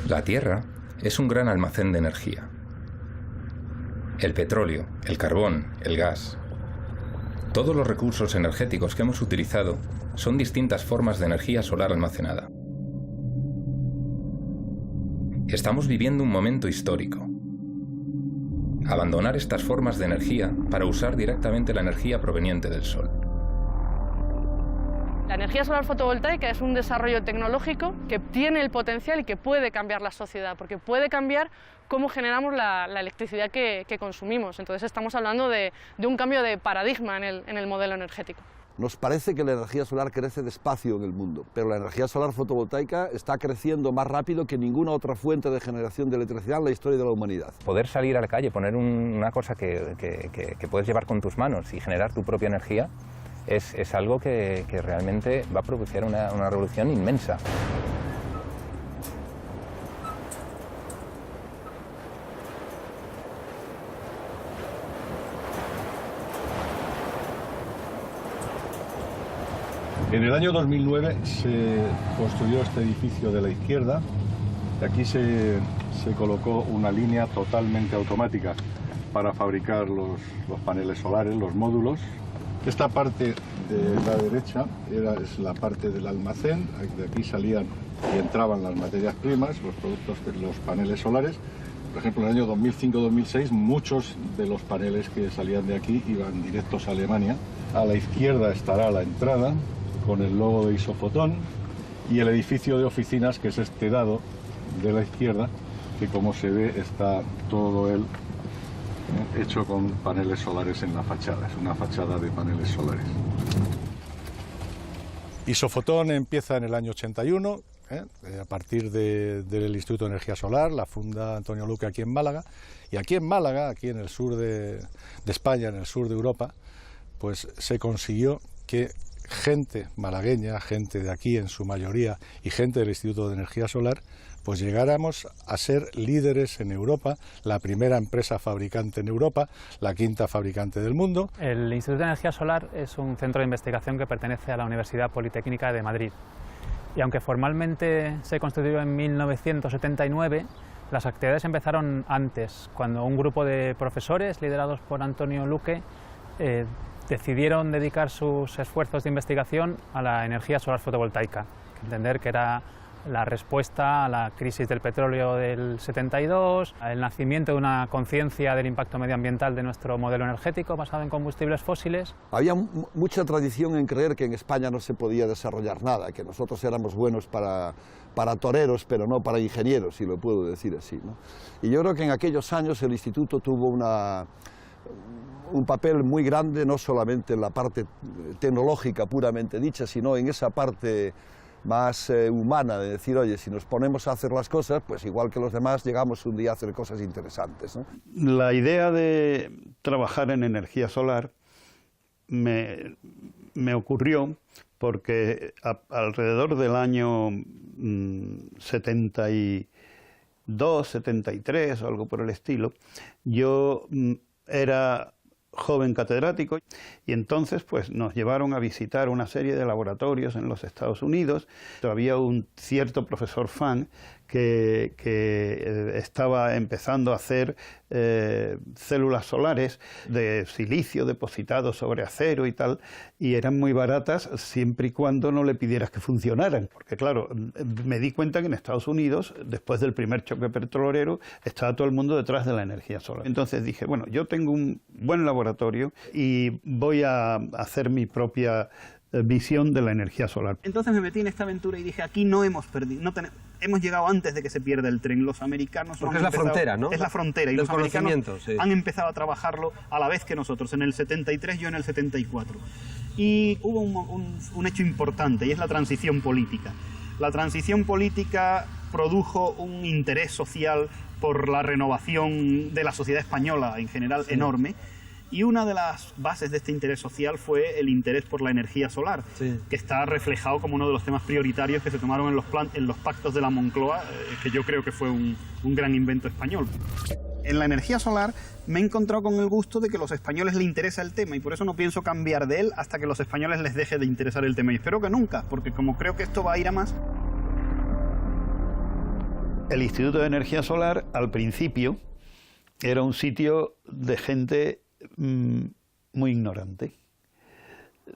La Tierra es un gran almacén de energía. El petróleo, el carbón, el gas. Todos los recursos energéticos que hemos utilizado son distintas formas de energía solar almacenada. Estamos viviendo un momento histórico. Abandonar estas formas de energía para usar directamente la energía proveniente del Sol. La energía solar fotovoltaica es un desarrollo tecnológico que tiene el potencial y que puede cambiar la sociedad, porque puede cambiar cómo generamos la electricidad que consumimos. Entonces estamos hablando de un cambio de paradigma en el modelo energético. Nos parece que la energía solar crece despacio en el mundo, pero la energía solar fotovoltaica está creciendo más rápido que ninguna otra fuente de generación de electricidad en la historia de la humanidad. Poder salir a la calle, poner una cosa que puedes llevar con tus manos y generar tu propia energía es algo que realmente va a producir una revolución inmensa. En el año 2009 se construyó este edificio de la izquierda y aquí se colocó una línea totalmente automática para fabricar los paneles solares, los módulos. Esta parte de la derecha es la parte del almacén, de aquí salían y entraban las materias primas, los productos de los paneles solares. Por ejemplo, en el año 2005-2006 muchos de los paneles que salían de aquí iban directos a Alemania. A la izquierda estará la entrada con el logo de Isofotón y el edificio de oficinas, que es este dado de la izquierda, que como se ve está todo él hecho con paneles solares en la fachada. Es una fachada de paneles solares. Isofotón empieza en el año 81, a partir del Instituto de Energía Solar, la funda Antonio Luque aquí en Málaga. Y aquí en Málaga, aquí en el sur de España, en el sur de Europa, pues se consiguió que gente malagueña, gente de aquí en su mayoría y gente del Instituto de Energía Solar, pues llegáramos a ser líderes en Europa, la primera empresa fabricante en Europa, la quinta fabricante del mundo. El Instituto de Energía Solar es un centro de investigación que pertenece a la Universidad Politécnica de Madrid. Y aunque formalmente se constituyó en 1979, las actividades empezaron antes, cuando un grupo de profesores liderados por Antonio Luque decidieron dedicar sus esfuerzos de investigación a la energía solar fotovoltaica, entender que era la respuesta a la crisis del petróleo del 72, el nacimiento de una conciencia del impacto medioambiental de nuestro modelo energético basado en combustibles fósiles. Había mucha tradición en creer que en España no se podía desarrollar nada, que nosotros éramos buenos para toreros, pero no para ingenieros, si lo puedo decir así, ¿no? Y yo creo que en aquellos años el Instituto tuvo un papel muy grande, no solamente en la parte tecnológica puramente dicha, sino en esa parte más humana, de decir, oye, si nos ponemos a hacer las cosas, pues igual que los demás, llegamos un día a hacer cosas interesantes, ¿no? La idea de trabajar en energía solar me ocurrió porque alrededor del año 72, 73 o algo por el estilo, yo era joven catedrático y entonces pues nos llevaron a visitar una serie de laboratorios en los Estados Unidos. Había un cierto profesor Fan que estaba empezando a hacer células solares de silicio depositado sobre acero y tal, y eran muy baratas siempre y cuando no le pidieras que funcionaran, porque claro, me di cuenta que en Estados Unidos, después del primer choque petrolero, estaba todo el mundo detrás de la energía solar. Entonces dije, bueno, yo tengo un buen laboratorio y voy a hacer mi propia visión de la energía solar. Entonces me metí en esta aventura y dije, aquí no hemos perdido, hemos llegado antes de que se pierda el tren. Los americanos... Porque es la frontera, ¿no? Es la frontera, y los americanos han empezado a trabajarlo a la vez que nosotros, en el 73, yo en el 74. Y hubo un hecho importante, y es la transición política. La transición política produjo un interés social por la renovación de la sociedad española en general enorme. Y una de las bases de este interés social fue el interés por la energía solar, que está reflejado como uno de los temas prioritarios que se tomaron en los pactos de la Moncloa, que yo creo que fue un gran invento español. En la energía solar me he encontrado con el gusto de que a los españoles les interesa el tema, y por eso no pienso cambiar de él hasta que a los españoles les deje de interesar el tema. Y espero que nunca, porque como creo que esto va a ir a más... El Instituto de Energía Solar, al principio, era un sitio de gente muy ignorante.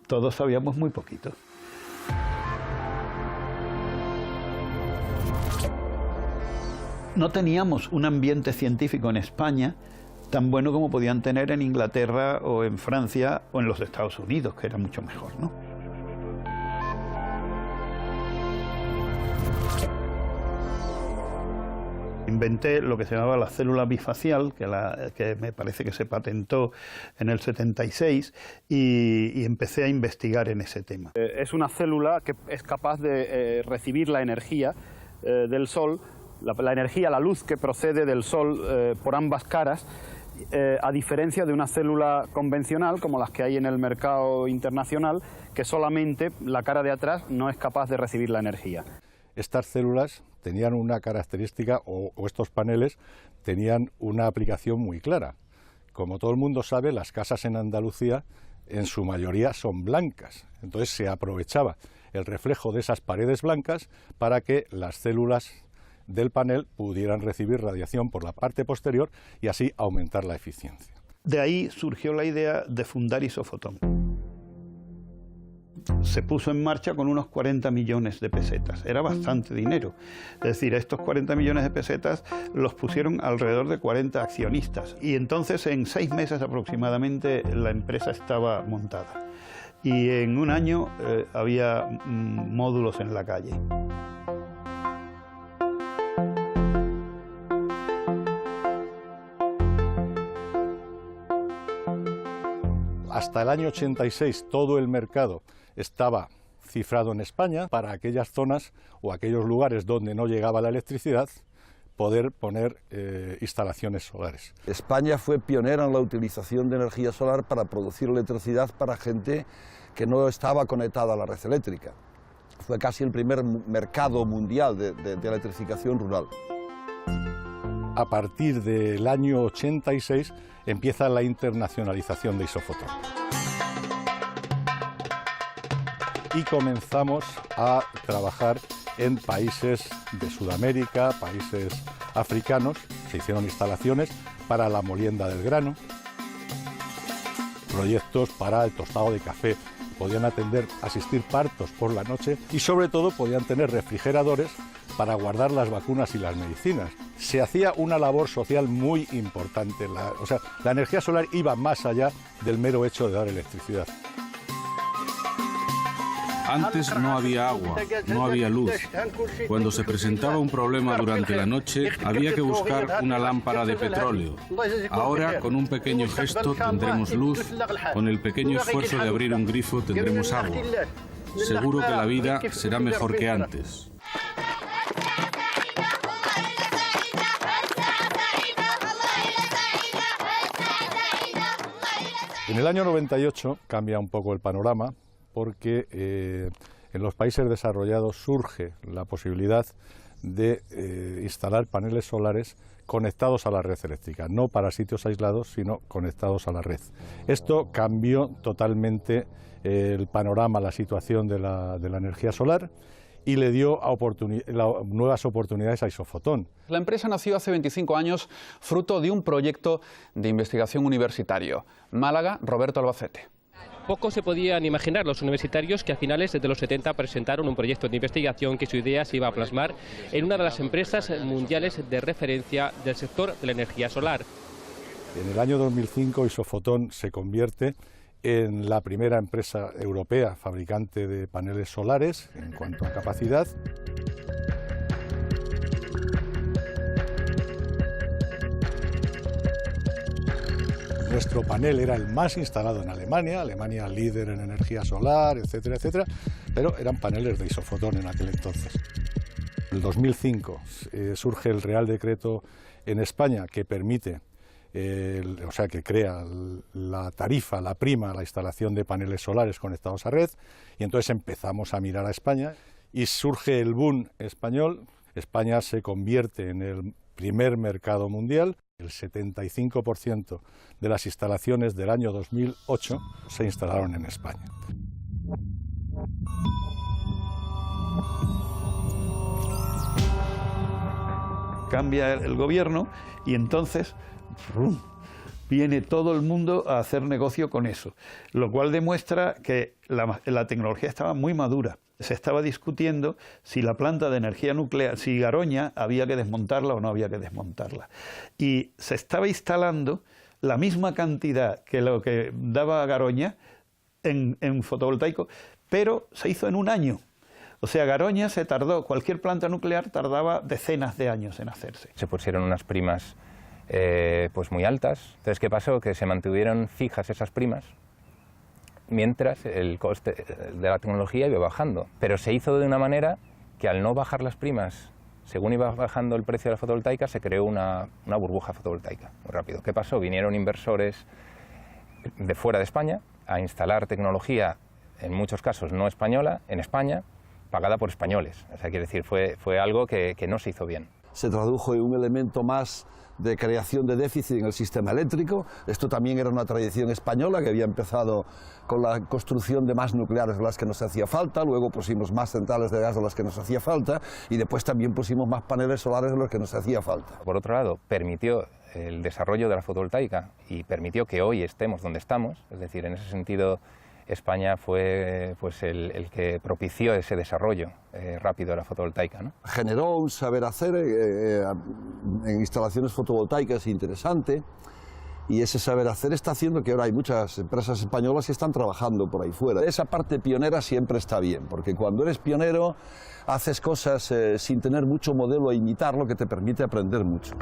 Todos sabíamos muy poquito. No teníamos un ambiente científico en España tan bueno como podían tener en Inglaterra o en Francia o en los Estados Unidos, que era mucho mejor, ¿no? Inventé lo que se llamaba la célula bifacial, que me parece que se patentó en el 76, y empecé a investigar en ese tema. Es una célula que es capaz de recibir la energía del Sol, la energía, la luz que procede del Sol por ambas caras, a diferencia de una célula convencional como las que hay en el mercado internacional, que solamente la cara de atrás no es capaz de recibir la energía. Estas células tenían una característica, o estos paneles tenían una aplicación muy clara. Como todo el mundo sabe, las casas en Andalucía en su mayoría son blancas, entonces se aprovechaba el reflejo de esas paredes blancas para que las células del panel pudieran recibir radiación por la parte posterior y así aumentar la eficiencia. De ahí surgió la idea de fundar Isofotón. Se puso en marcha con unos 40 millones de pesetas. Era bastante dinero. Es decir, estos 40 millones de pesetas los pusieron alrededor de 40 accionistas. Y entonces en 6 meses aproximadamente la empresa estaba montada. Y en un año había módulos en la calle. Hasta el año 86 todo el mercado estaba cifrado en España para aquellas zonas o aquellos lugares donde no llegaba la electricidad, poder poner instalaciones solares. España fue pionera en la utilización de energía solar para producir electricidad para gente que no estaba conectada a la red eléctrica. Fue casi el primer mercado mundial de electrificación rural. A partir del año 86 empieza la internacionalización de Isofotón. Y comenzamos a trabajar en países de Sudamérica, países africanos. Se hicieron instalaciones para la molienda del grano, proyectos para el tostado de café, podían asistir partos por la noche y sobre todo podían tener refrigeradores para guardar las vacunas y las medicinas. Se hacía una labor social muy importante, la energía solar iba más allá del mero hecho de dar electricidad. Antes no había agua, no había luz. Cuando se presentaba un problema durante la noche, había que buscar una lámpara de petróleo. Ahora, con un pequeño gesto, tendremos luz. Con el pequeño esfuerzo de abrir un grifo, tendremos agua. Seguro que la vida será mejor que antes. En el año 98 cambia un poco el panorama, porque en los países desarrollados surge la posibilidad de instalar paneles solares conectados a la red eléctrica, no para sitios aislados, sino conectados a la red. Esto cambió totalmente el panorama, la situación de la energía solar, y le dio nuevas oportunidades a Isofotón. La empresa nació hace 25 años fruto de un proyecto de investigación universitario. Málaga, Roberto Albacete. Poco se podían imaginar los universitarios que a finales de los 70 presentaron un proyecto de investigación que su idea se iba a plasmar en una de las empresas mundiales de referencia del sector de la energía solar. En el año 2005 Isofotón se convierte en la primera empresa europea fabricante de paneles solares en cuanto a capacidad. Nuestro panel era el más instalado en Alemania, Alemania líder en energía solar, etcétera, etcétera, pero eran paneles de Isofotón en aquel entonces. En el 2005 surge el Real Decreto en España que permite, que crea la tarifa, la prima, la instalación de paneles solares conectados a red, y entonces empezamos a mirar a España y surge el boom español. España se convierte en el primer mercado mundial. El 75% de las instalaciones del año 2008 se instalaron en España. cambia el gobierno y entonces ¡brum!, viene todo el mundo a hacer negocio con eso, lo cual demuestra que la tecnología estaba muy madura. Se estaba discutiendo si la planta de energía nuclear, si Garoña había que desmontarla o no había que desmontarla. Y se estaba instalando la misma cantidad que lo que daba Garoña en fotovoltaico, pero se hizo en un año. O sea, Garoña se tardó, cualquier planta nuclear tardaba decenas de años en hacerse. Se pusieron unas primas pues muy altas. Entonces, ¿qué pasó? Que se mantuvieron fijas esas primas, mientras el coste de la tecnología iba bajando. Pero se hizo de una manera que al no bajar las primas, según iba bajando el precio de la fotovoltaica, se creó una burbuja fotovoltaica muy rápido. ¿Qué pasó? Vinieron inversores de fuera de España a instalar tecnología, en muchos casos no española, en España, pagada por españoles. O sea, quiere decir, fue algo que no se hizo bien. Se tradujo en un elemento más de creación de déficit en el sistema eléctrico. Esto también era una tradición española que había empezado con la construcción de más nucleares de las que nos hacía falta, luego pusimos más centrales de gas de las que nos hacía falta y después también pusimos más paneles solares de los que nos hacía falta. Por otro lado, permitió el desarrollo de la fotovoltaica y permitió que hoy estemos donde estamos, es decir, en ese sentido España fue pues, el que propició ese desarrollo rápido de la fotovoltaica, ¿no? Generó un saber hacer en instalaciones fotovoltaicas interesante, y ese saber hacer está haciendo que ahora hay muchas empresas españolas que están trabajando por ahí fuera. Esa parte pionera siempre está bien, porque cuando eres pionero haces cosas sin tener mucho modelo a imitar, lo que te permite aprender mucho.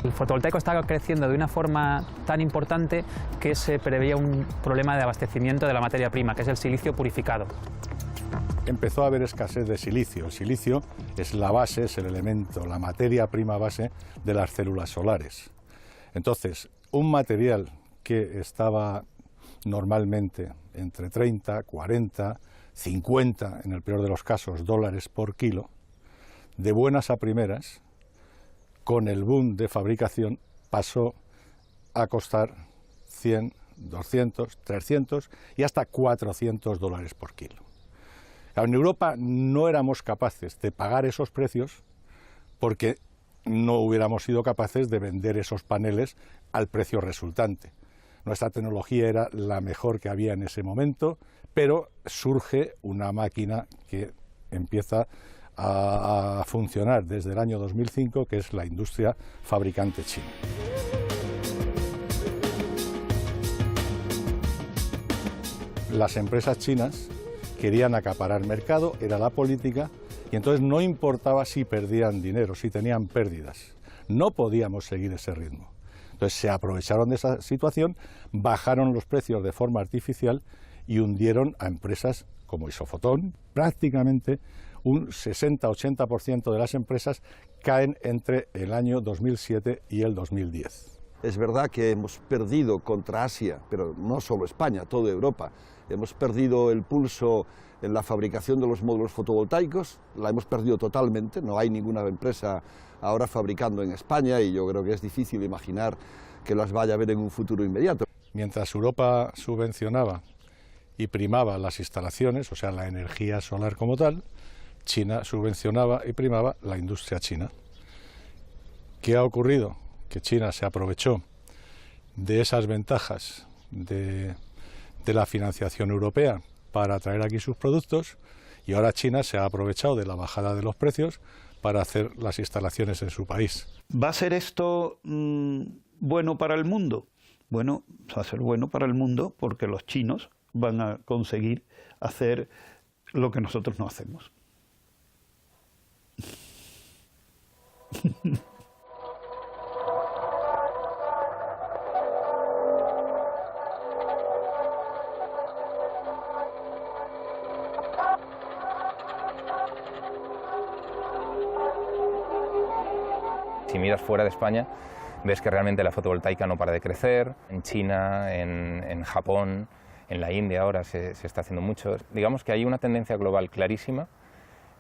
El fotovoltaico está creciendo de una forma tan importante que se preveía un problema de abastecimiento de la materia prima, que es el silicio purificado. Empezó a haber escasez de silicio. El silicio es la base, es el elemento, la materia prima base de las células solares. Entonces, un material que estaba normalmente entre 30, 40, 50, en el peor de los casos, dólares por kilo, de buenas a primeras, con el boom de fabricación, pasó a costar 100, 200, 300 y hasta 400 dólares por kilo. En Europa no éramos capaces de pagar esos precios porque no hubiéramos sido capaces de vender esos paneles al precio resultante. Nuestra tecnología era la mejor que había en ese momento, pero surge una máquina que empieza a funcionar desde el año 2005, que es la industria fabricante china. Las empresas chinas querían acaparar mercado, era la política, y entonces no importaba si perdían dinero, si tenían pérdidas. No podíamos seguir ese ritmo. Entonces se aprovecharon de esa situación, bajaron los precios de forma artificial y hundieron a empresas como Isofotón. Prácticamente un 60-80% de las empresas caen entre el año 2007 y el 2010. Es verdad que hemos perdido contra Asia, pero no solo España, toda Europa. Hemos perdido el pulso en la fabricación de los módulos fotovoltaicos, la hemos perdido totalmente, no hay ninguna empresa ahora fabricando en España y yo creo que es difícil imaginar que las vaya a ver en un futuro inmediato. Mientras Europa subvencionaba y primaba las instalaciones, o sea, la energía solar como tal, China subvencionaba y primaba la industria china. ¿Qué ha ocurrido? Que China se aprovechó de esas ventajas de la financiación europea para traer aquí sus productos y ahora China se ha aprovechado de la bajada de los precios para hacer las instalaciones en su país. ¿Va a ser esto bueno para el mundo? Bueno, va a ser bueno para el mundo porque los chinos van a conseguir hacer lo que nosotros no hacemos. Si miras fuera de España, ves que realmente la fotovoltaica no para de crecer. En China, en Japón, en la India ahora se está haciendo mucho. Digamos que hay una tendencia global clarísima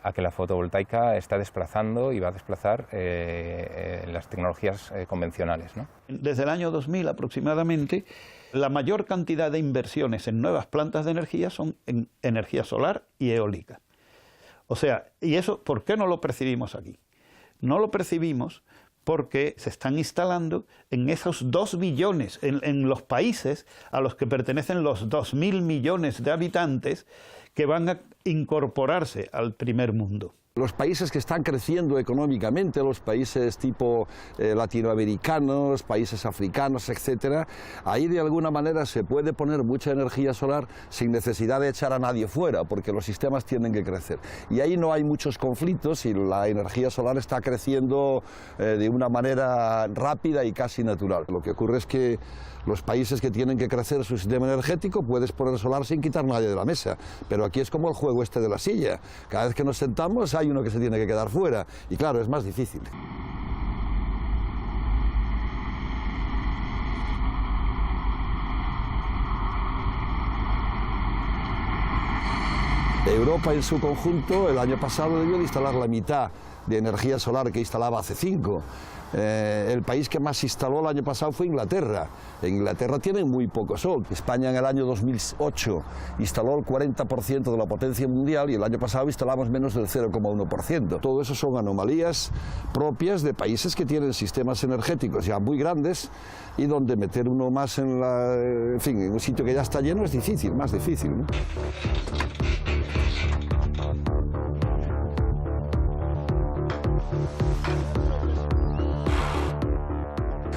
a que la fotovoltaica está desplazando y va a desplazar las tecnologías convencionales, ¿no? Desde el año 2000 aproximadamente, la mayor cantidad de inversiones en nuevas plantas de energía son en energía solar y eólica. O sea, ¿y eso por qué no lo percibimos aquí? No lo percibimos porque se están instalando en esos 2 billones, en los países a los que pertenecen los 2.000 millones de habitantes que van a incorporarse al primer mundo. Los países que están creciendo económicamente, los países tipo latinoamericanos, países africanos, etcétera, ahí de alguna manera se puede poner mucha energía solar sin necesidad de echar a nadie fuera, porque los sistemas tienen que crecer. Y ahí no hay muchos conflictos y la energía solar está creciendo de una manera rápida y casi natural. Lo que ocurre es que los países que tienen que crecer su sistema energético puedes poner solar sin quitar a nadie de la mesa, pero aquí es como el juego este de la silla. Cada vez que nos sentamos hay uno que se tiene que quedar fuera y claro, es más difícil. Europa en su conjunto el año pasado debió de instalar la mitad de energía solar que instalaba hace 5. El país que más instaló el año pasado fue Inglaterra. En Inglaterra tienen muy poco sol. España en el año 2008 instaló el 40% de la potencia mundial y el año pasado instalamos menos del 0,1%. Todo eso son anomalías propias de países que tienen sistemas energéticos ya muy grandes y donde meter uno más en en un sitio que ya está lleno es difícil, más difícil, ¿no?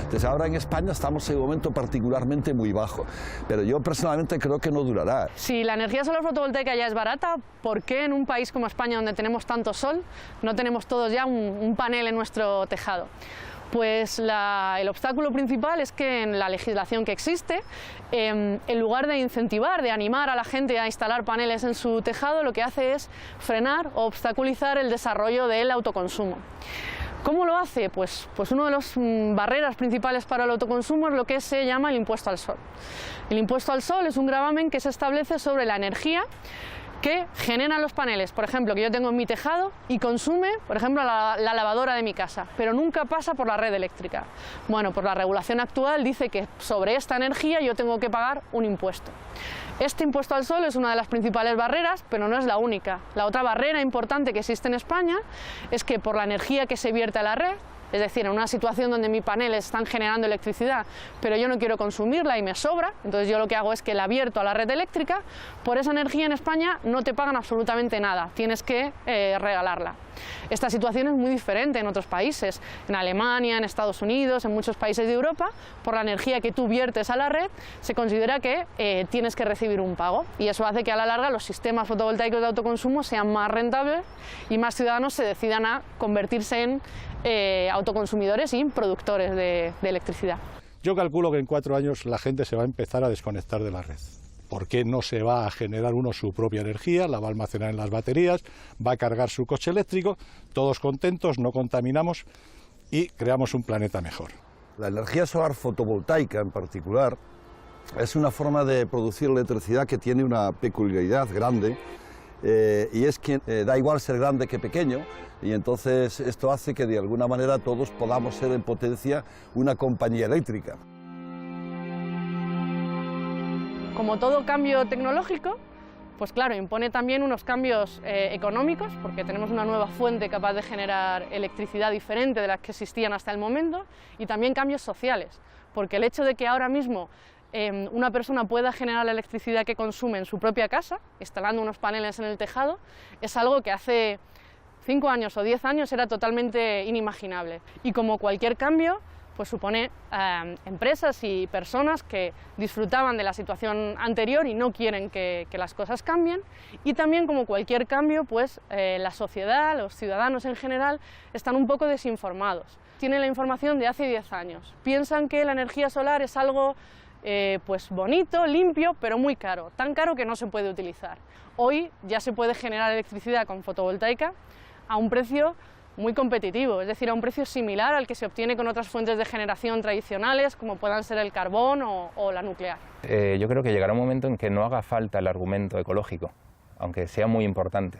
Entonces ahora en España estamos en un momento particularmente muy bajo, pero yo personalmente creo que no durará. Si la energía solar fotovoltaica ya es barata, ¿por qué en un país como España, donde tenemos tanto sol, no tenemos todos ya un panel en nuestro tejado? Pues el obstáculo principal es que en la legislación que existe, en lugar de incentivar, de animar a la gente a instalar paneles en su tejado, lo que hace es frenar o obstaculizar el desarrollo del autoconsumo. ¿Cómo lo hace? Pues una de las barreras principales para el autoconsumo es lo que se llama el impuesto al sol. El impuesto al sol es un gravamen que se establece sobre la energía que generan los paneles, por ejemplo, que yo tengo en mi tejado y consume, por ejemplo, la lavadora de mi casa, pero nunca pasa por la red eléctrica. Bueno, pues la regulación actual dice que sobre esta energía yo tengo que pagar un impuesto. Este impuesto al sol es una de las principales barreras, pero no es la única. La otra barrera importante que existe en España es que por la energía que se vierte a la red, es decir, en una situación donde mis paneles están generando electricidad, pero yo no quiero consumirla y me sobra, entonces yo lo que hago es que la vierto a la red eléctrica, por esa energía en España no te pagan absolutamente nada, tienes que regalarla. Esta situación es muy diferente en otros países, en Alemania, en Estados Unidos, en muchos países de Europa, por la energía que tú viertes a la red, se considera que tienes que recibir un pago y eso hace que a la larga los sistemas fotovoltaicos de autoconsumo sean más rentables y más ciudadanos se decidan a convertirse en autoconsumidores y productores de electricidad. Yo calculo que en 4 años la gente se va a empezar a desconectar de la red, porque no se va a generar uno su propia energía, la va a almacenar en las baterías, va a cargar su coche eléctrico, todos contentos, no contaminamos y creamos un planeta mejor. La energía solar fotovoltaica en particular es una forma de producir electricidad que tiene una peculiaridad grande y es que da igual ser grande que pequeño y entonces esto hace que de alguna manera todos podamos ser en potencia una compañía eléctrica. Como todo cambio tecnológico, pues claro, impone también unos cambios económicos, porque tenemos una nueva fuente capaz de generar electricidad diferente de las que existían hasta el momento, y también cambios sociales, porque el hecho de que ahora mismo una persona pueda generar la electricidad que consume en su propia casa, instalando unos paneles en el tejado, es algo que hace 5 años o 10 años era totalmente inimaginable. Y como cualquier cambio, pues supone empresas y personas que disfrutaban de la situación anterior y no quieren que las cosas cambien, y también como cualquier cambio, pues la sociedad, los ciudadanos en general, están un poco desinformados. Tienen la información de hace 10 años, piensan que la energía solar es algo pues bonito, limpio, pero muy caro, tan caro que no se puede utilizar. Hoy ya se puede generar electricidad con fotovoltaica a un precio muy competitivo, es decir, a un precio similar al que se obtiene con otras fuentes de generación tradicionales, como puedan ser el carbón o la nuclear. Yo creo que llegará un momento en que no haga falta el argumento ecológico, aunque sea muy importante,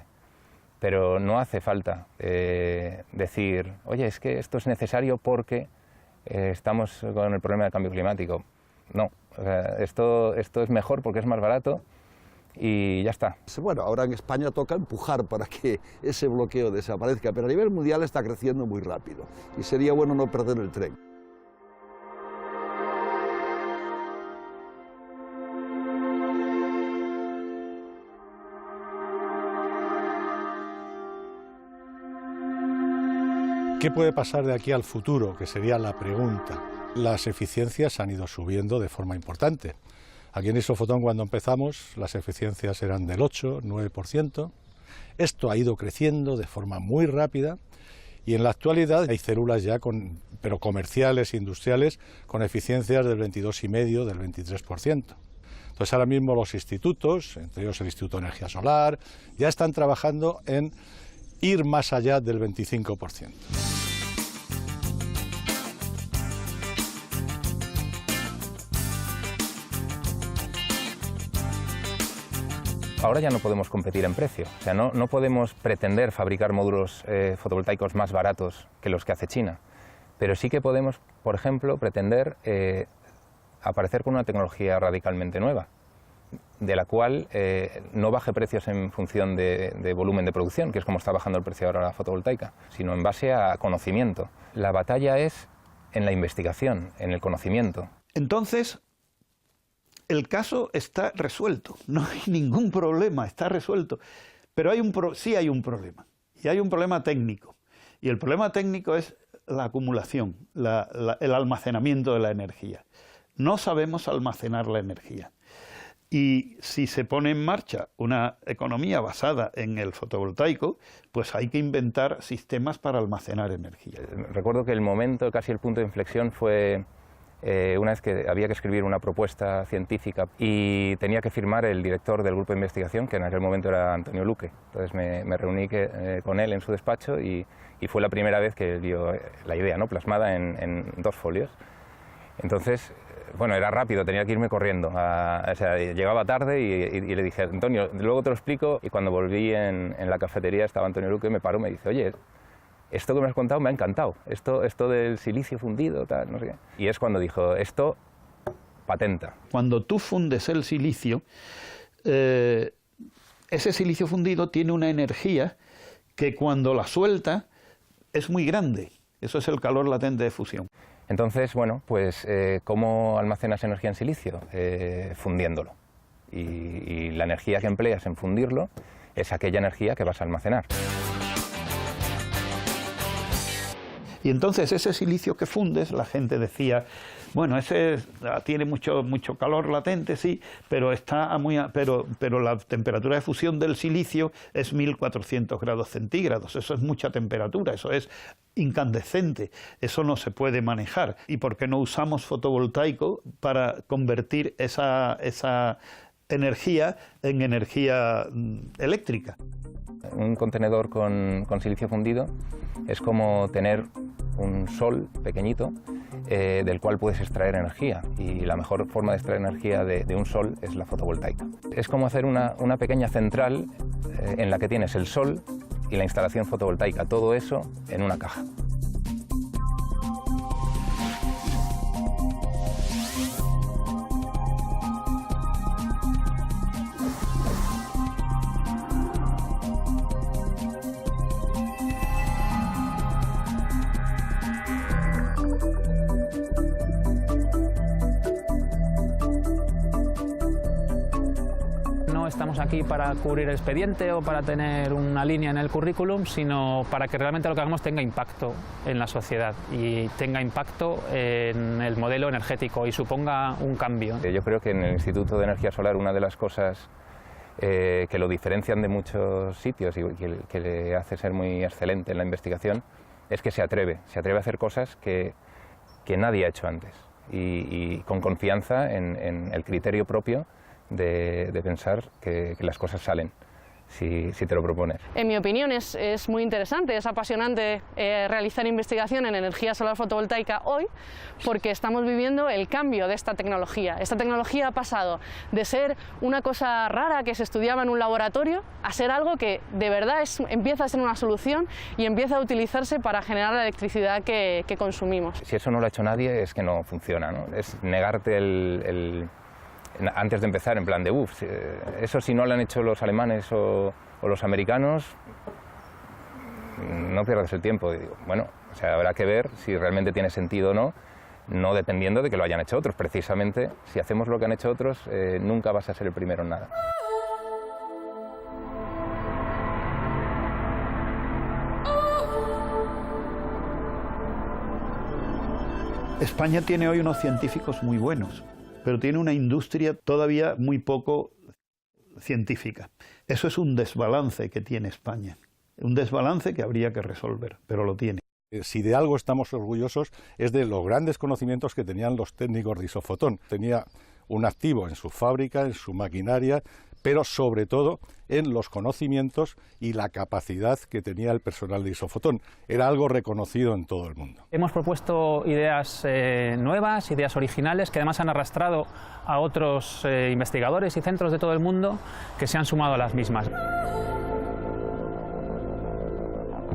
pero no hace falta decir, oye, es que esto es necesario porque estamos con el problema del cambio climático. No, o sea, esto es mejor porque es más barato y ya está. Bueno, ahora en España toca empujar para que ese bloqueo desaparezca, pero a nivel mundial está creciendo muy rápido y sería bueno no perder el tren. ¿Qué puede pasar de aquí al futuro? Que sería la pregunta. Las eficiencias han ido subiendo de forma importante. Aquí en Isofotón, cuando empezamos, las eficiencias eran del 8-9%. Esto ha ido creciendo de forma muy rápida y en la actualidad hay células ya pero comerciales, industriales, con eficiencias del 22,5%, del 23%. Entonces ahora mismo los institutos, entre ellos el Instituto de Energía Solar, ya están trabajando en ir más allá del 25%. Ahora ya no podemos competir en precio, o sea, no podemos pretender fabricar módulos fotovoltaicos más baratos que los que hace China, pero sí que podemos, por ejemplo, pretender aparecer con una tecnología radicalmente nueva, de la cual no baje precios en función de volumen de producción, que es como está bajando el precio ahora la fotovoltaica, sino en base a conocimiento. La batalla es en la investigación, en el conocimiento. Entonces, el caso está resuelto, no hay ningún problema, está resuelto. Pero sí hay un problema, y hay un problema técnico. Y el problema técnico es la acumulación, el almacenamiento de la energía. No sabemos almacenar la energía. Y si se pone en marcha una economía basada en el fotovoltaico, pues hay que inventar sistemas para almacenar energía. Recuerdo que el momento, casi el punto de inflexión fue una vez que había que escribir una propuesta científica y tenía que firmar el director del grupo de investigación, que en aquel momento era Antonio Luque. Entonces me reuní con él en su despacho y fue la primera vez que dio la idea, ¿no?, plasmada en 2 folios. Entonces, bueno, era rápido, tenía que irme corriendo. O sea, llegaba tarde y le dije, Antonio, luego te lo explico. Y cuando volví en la cafetería estaba Antonio Luque, me paró y me dice, oye, esto que me has contado me ha encantado, esto del silicio fundido, tal, no sé qué. Y es cuando dijo, esto patenta. Cuando tú fundes el silicio, ese silicio fundido tiene una energía que cuando la suelta es muy grande. Eso es el calor latente de fusión. Entonces, bueno, pues ¿cómo almacenas energía en silicio? Fundiéndolo. Y la energía que empleas en fundirlo es aquella energía que vas a almacenar. Y entonces ese silicio que fundes, la gente decía, bueno, ese tiene mucho calor latente, sí, pero pero la temperatura de fusión del silicio es 1400 grados centígrados, eso es mucha temperatura, eso es incandescente, eso no se puede manejar. ¿Y por qué no usamos fotovoltaico para convertir esa energía en energía eléctrica? Un contenedor con silicio fundido es como tener un sol pequeñito del cual puedes extraer energía, y la mejor forma de extraer energía de un sol es la fotovoltaica. Es como hacer una pequeña central en la que tienes el sol y la instalación fotovoltaica, todo eso en una caja. Estamos aquí para cubrir el expediente o para tener una línea en el currículum, sino para que realmente lo que hagamos tenga impacto en la sociedad y tenga impacto en el modelo energético y suponga un cambio. Yo creo que en el Instituto de Energía Solar una de las cosas que lo diferencian de muchos sitios y que le hace ser muy excelente en la investigación es que se atreve a hacer cosas que nadie ha hecho antes y con confianza en el criterio propio de pensar que las cosas salen, si te lo propones. En mi opinión es muy interesante, es apasionante realizar investigación en energía solar fotovoltaica hoy, porque estamos viviendo el cambio de esta tecnología. Esta tecnología ha pasado de ser una cosa rara que se estudiaba en un laboratorio a ser algo que de verdad empieza a ser una solución y empieza a utilizarse para generar la electricidad que consumimos. Si eso no lo ha hecho nadie es que no funciona, ¿no? Es negarte antes de empezar, en plan de, eso si no lo han hecho los alemanes o los americanos, no pierdas el tiempo. Y digo, bueno, o sea, habrá que ver si realmente tiene sentido o no, no dependiendo de que lo hayan hecho otros. Precisamente, si hacemos lo que han hecho otros, nunca vas a ser el primero en nada. España tiene hoy unos científicos muy buenos, pero tiene una industria todavía muy poco científica. Eso es un desbalance que tiene España, un desbalance que habría que resolver, pero lo tiene. Si de algo estamos orgullosos es de los grandes conocimientos que tenían los técnicos de Isofotón. Tenía un activo en su fábrica, en su maquinaria, pero sobre todo en los conocimientos y la capacidad que tenía el personal de Isofotón. Era algo reconocido en todo el mundo. Hemos propuesto ideas nuevas, ideas originales, que además han arrastrado a otros investigadores y centros de todo el mundo que se han sumado a las mismas.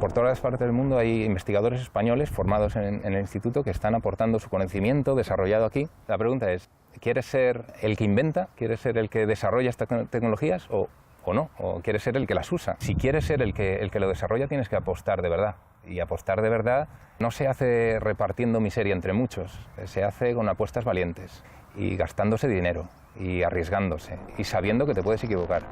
Por todas partes del mundo hay investigadores españoles formados en el instituto que están aportando su conocimiento desarrollado aquí. La pregunta es, ¿quieres ser el que inventa? ¿Quieres ser el que desarrolla estas tecnologías o no? ¿O quieres ser el que las usa? Si quieres ser el que lo desarrolla, tienes que apostar de verdad. Y apostar de verdad no se hace repartiendo miseria entre muchos, se hace con apuestas valientes y gastándose dinero y arriesgándose y sabiendo que te puedes equivocar.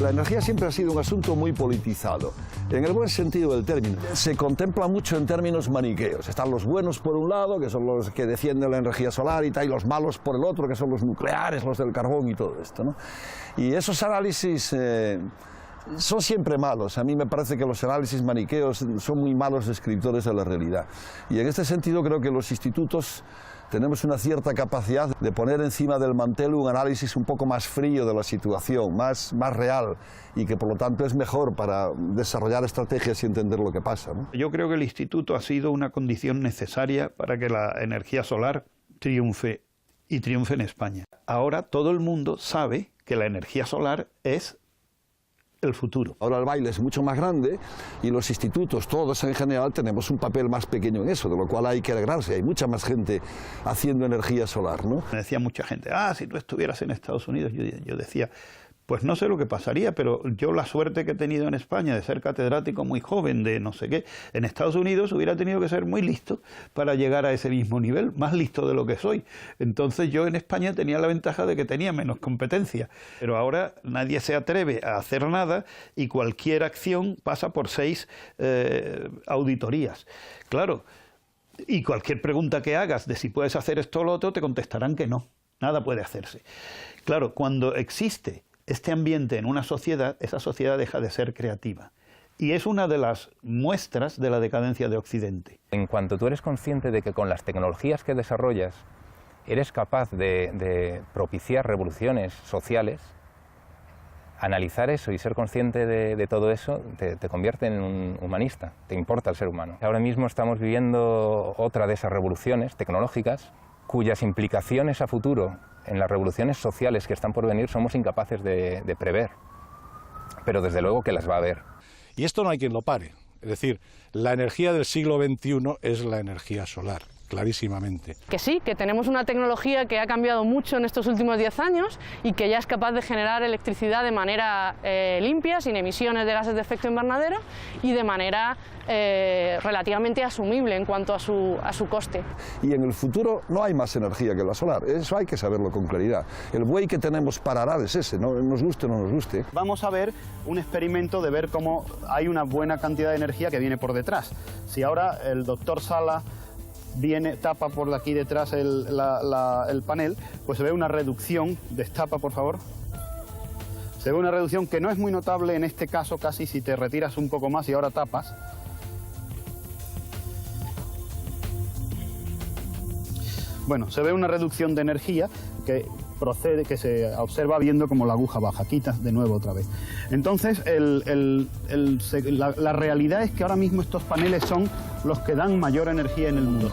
La energía siempre ha sido un asunto muy politizado, en el buen sentido del término. Se contempla mucho en términos maniqueos. Están los buenos por un lado, que son los que defienden la energía solar y tal, y los malos por el otro, que son los nucleares, los del carbón y todo esto, ¿no? Y esos análisis son siempre malos. A mí me parece que los análisis maniqueos son muy malos descriptores de la realidad. Y en este sentido creo que los institutos tenemos una cierta capacidad de poner encima del mantel un análisis un poco más frío de la situación, más real, y que por lo tanto es mejor para desarrollar estrategias y entender lo que pasa, ¿no? Yo creo que el instituto ha sido una condición necesaria para que la energía solar triunfe, y triunfe en España. Ahora todo el mundo sabe que la energía solar es el futuro. Ahora el baile es mucho más grande y los institutos, todos en general, tenemos un papel más pequeño en eso, de lo cual hay que alegrarse. Hay mucha más gente haciendo energía solar, ¿no? Me decía mucha gente, si tú estuvieras en Estados Unidos, yo decía, pues no sé lo que pasaría, pero yo la suerte que he tenido en España de ser catedrático muy joven, de no sé qué, en Estados Unidos hubiera tenido que ser muy listo para llegar a ese mismo nivel, más listo de lo que soy. Entonces yo en España tenía la ventaja de que tenía menos competencia, pero ahora nadie se atreve a hacer nada y cualquier acción pasa por 6 auditorías. Claro, y cualquier pregunta que hagas de si puedes hacer esto o lo otro, te contestarán que no, nada puede hacerse. Claro, cuando existe este ambiente en una sociedad, esa sociedad deja de ser creativa. Y es una de las muestras de la decadencia de Occidente. En cuanto tú eres consciente de que con las tecnologías que desarrollas eres capaz de propiciar revoluciones sociales, analizar eso y ser consciente de todo eso te convierte en un humanista, te importa el ser humano. Ahora mismo estamos viviendo otra de esas revoluciones tecnológicas cuyas implicaciones a futuro en las revoluciones sociales que están por venir somos incapaces de prever, pero desde luego que las va a haber. Y esto no hay quien lo pare, es decir, la energía del siglo XXI es la energía solar, clarísimamente. Que sí, que tenemos una tecnología que ha cambiado mucho en estos últimos 10 años y que ya es capaz de generar electricidad de manera limpia, sin emisiones de gases de efecto invernadero y de manera relativamente asumible en cuanto a su coste. Y en el futuro no hay más energía que la solar, eso hay que saberlo con claridad. El buey que tenemos para arar es ese, no nos guste o no nos guste. Vamos a ver un experimento de ver cómo hay una buena cantidad de energía que viene por detrás. Si ahora el doctor Sala tapa por aquí detrás el panel, pues se ve una reducción, destapa por favor, se ve una reducción que no es muy notable en este caso, casi si te retiras un poco más y ahora tapas. Bueno, se ve una reducción de energía que procede, que se observa viendo como la aguja baja, quitas de nuevo otra vez. Entonces, la realidad es que ahora mismo estos paneles son los que dan mayor energía en el mundo.